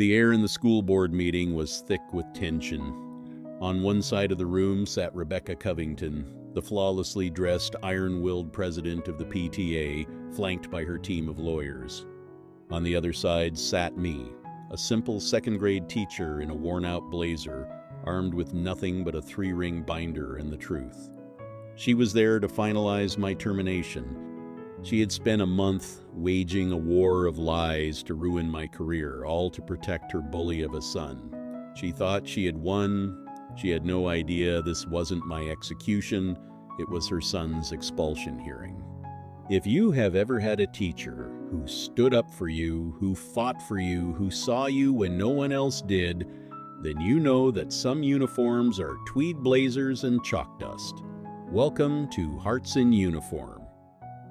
The air in the school board meeting was thick with tension. On one side of the room sat Rebecca Covington, the flawlessly dressed, iron-willed president of the PTA, flanked by her team of lawyers. On the other side sat me, a simple second-grade teacher in a worn-out blazer, armed with nothing but a 3-ring binder and the truth. She was there to finalize my termination. She had spent a month waging a war of lies to ruin my career, all to protect her bully of a son. She thought she had won. She had no idea this wasn't my execution. It was her son's expulsion hearing. If you have ever had a teacher who stood up for you, who fought for you, who saw you when no one else did, then you know that some uniforms are tweed blazers and chalk dust. Welcome to Hearts in Uniform.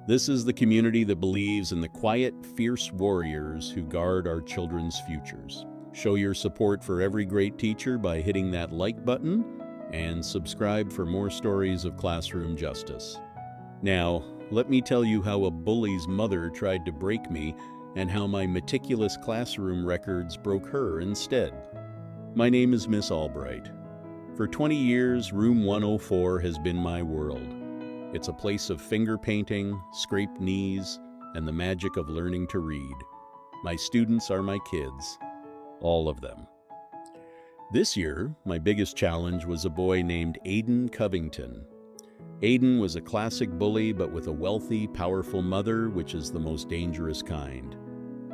This is the community that believes in the quiet, fierce warriors who guard our children's futures. Show your support for every great teacher by hitting that like button and subscribe for more stories of classroom justice. Now, let me tell you how a bully's mother tried to break me and how my meticulous classroom records broke her instead. My name is Miss Albright. For 20 years, Room 104 has been my world. It's a place of finger painting, scraped knees, and the magic of learning to read. My students are my kids, all of them. This year, my biggest challenge was a boy named Aiden Covington. Aiden was a classic bully, but with a wealthy, powerful mother, which is the most dangerous kind.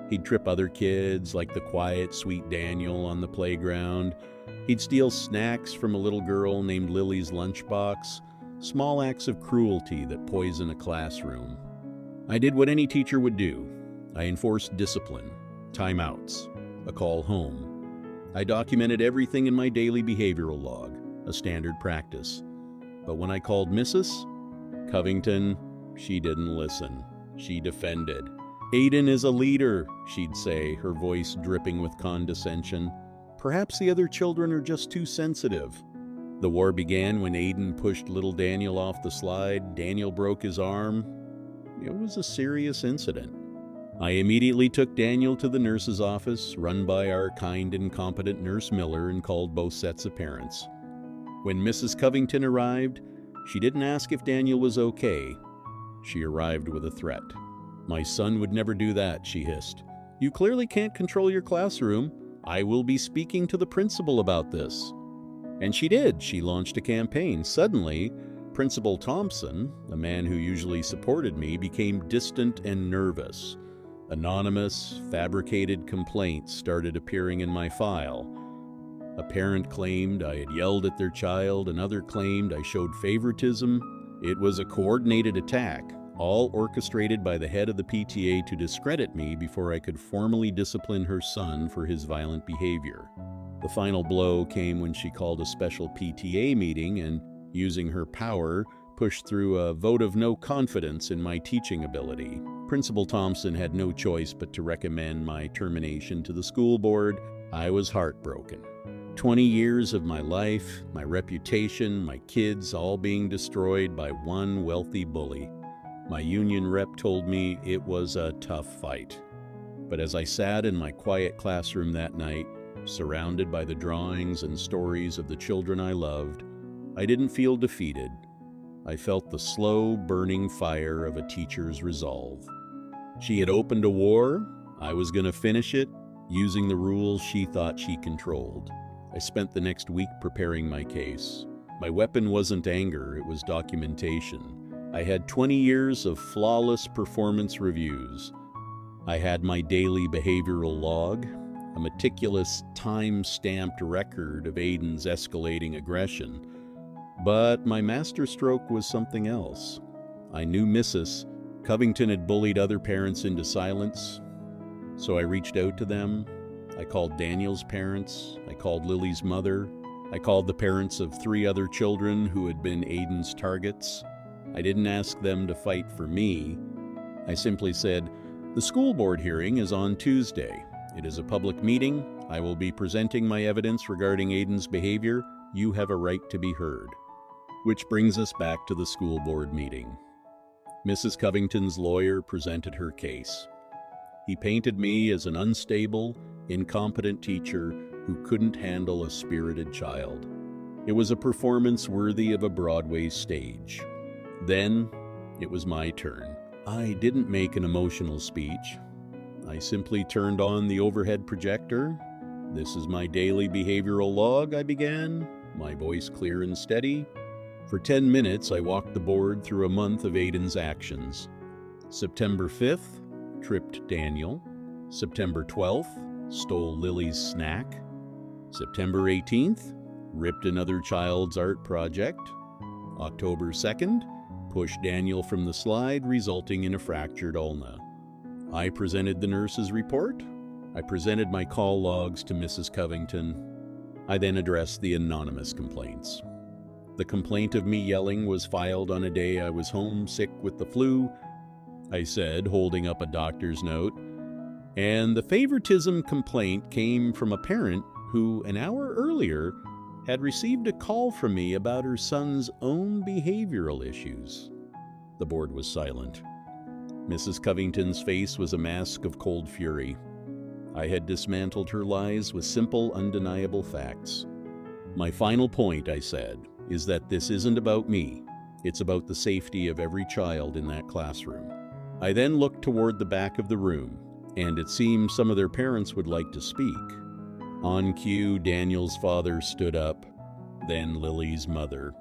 He'd trip other kids, like the quiet, sweet Daniel on the playground. He'd steal snacks from a little girl named Lily's lunchbox. Small acts of cruelty that poison a classroom. I did what any teacher would do. I enforced discipline, timeouts, a call home. I documented everything in my daily behavioral log, a standard practice. But when I called Mrs. Covington, she didn't listen. She defended. "Aiden is a leader," she'd say, her voice dripping with condescension. "Perhaps the other children are just too sensitive." The war began when Aiden pushed little Daniel off the slide. Daniel broke his arm. It was a serious incident. I immediately took Daniel to the nurse's office, run by our kind and competent Nurse Miller, and called both sets of parents. When Mrs. Covington arrived, she didn't ask if Daniel was okay. She arrived with a threat. "My son would never do that," she hissed. "You clearly can't control your classroom. I will be speaking to the principal about this." And she did. She launched a campaign. Suddenly, Principal Thompson, a man who usually supported me, became distant and nervous. Anonymous, fabricated complaints started appearing in my file. A parent claimed I had yelled at their child. Another claimed I showed favoritism. It was a coordinated attack, all orchestrated by the head of the PTA to discredit me before I could formally discipline her son for his violent behavior. The final blow came when she called a special PTA meeting and, using her power, pushed through a vote of no confidence in my teaching ability. Principal Thompson had no choice but to recommend my termination to the school board. I was heartbroken. 20 years of my life, my reputation, my kids, all being destroyed by one wealthy bully. My union rep told me it was a tough fight. But as I sat in my quiet classroom that night, surrounded by the drawings and stories of the children I loved, I didn't feel defeated. I felt the slow, burning fire of a teacher's resolve. She had opened a war. I was going to finish it, using the rules she thought she controlled. I spent the next week preparing my case. My weapon wasn't anger, it was documentation. I had 20 years of flawless performance reviews. I had my daily behavioral log, a meticulous, time-stamped record of Aiden's escalating aggression. But my masterstroke was something else. I knew Mrs. Covington had bullied other parents into silence, so I reached out to them. I called Daniel's parents. I called Lily's mother. I called the parents of 3 other children who had been Aiden's targets. I didn't ask them to fight for me. I simply said, "The school board hearing is on Tuesday. It is a public meeting. I will be presenting my evidence regarding Aiden's behavior. You have a right to be heard." Which brings us back to the school board meeting. Mrs. Covington's lawyer presented her case. He painted me as an unstable, incompetent teacher who couldn't handle a spirited child. It was a performance worthy of a Broadway stage. Then, it was my turn. I didn't make an emotional speech. I simply turned on the overhead projector. "This is my daily behavioral log," I began, my voice clear and steady. For 10 minutes, I walked the board through a month of Aiden's actions. September 5th, tripped Daniel. September 12th, stole Lily's snack. September 18th, ripped another child's art project. October 2nd, pushed Daniel from the slide, resulting in a fractured ulna. I presented the nurse's report. I presented my call logs to Mrs. Covington. I then addressed the anonymous complaints. The complaint of me yelling was filed on a day I was home sick with the flu, I said, holding up a doctor's note. And the favoritism complaint came from a parent who, an hour earlier, had received a call from me about her son's own behavioral issues. The board was silent. Mrs. Covington's face was a mask of cold fury. I had dismantled her lies with simple, undeniable facts. "My final point," I said, "is that this isn't about me. It's about the safety of every child in that classroom." I then looked toward the back of the room, and it seemed some of their parents would like to speak. On cue, Daniel's father stood up, then Lily's mother.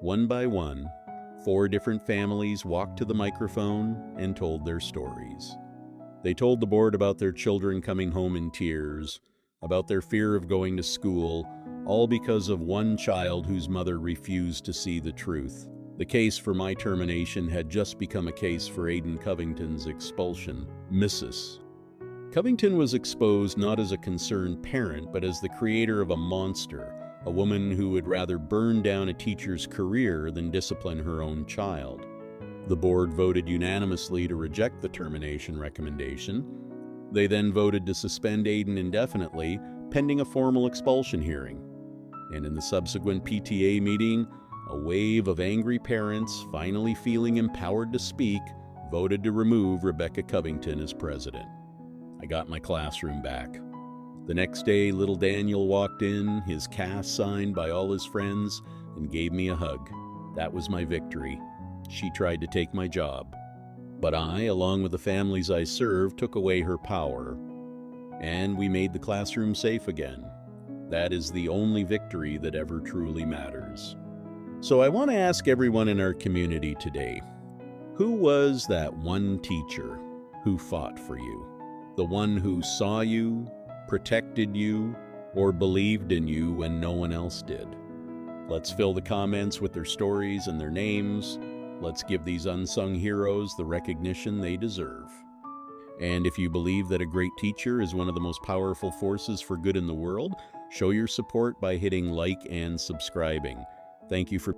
One by one, 4 different families walked to the microphone and told their stories. They told the board about their children coming home in tears, about their fear of going to school, all because of one child whose mother refused to see the truth. The case for my termination had just become a case for Aiden Covington's expulsion. Mrs. Covington was exposed not as a concerned parent, but as the creator of a monster, a woman who would rather burn down a teacher's career than discipline her own child. The board voted unanimously to reject the termination recommendation. They then voted to suspend Aiden indefinitely, pending a formal expulsion hearing. And in the subsequent PTA meeting, a wave of angry parents, finally feeling empowered to speak, voted to remove Rebecca Covington as president. I got my classroom back. The next day, little Daniel walked in, his cast signed by all his friends, and gave me a hug. That was my victory. She tried to take my job. But I, along with the families I served, took away her power. And we made the classroom safe again. That is the only victory that ever truly matters. So I want to ask everyone in our community today, who was that one teacher who fought for you? The one who saw you, protected you, or believed in you when no one else did? Let's fill the comments with their stories and their names. Let's give these unsung heroes the recognition they deserve. And if you believe that a great teacher is one of the most powerful forces for good in the world, show your support by hitting like and subscribing. Thank you for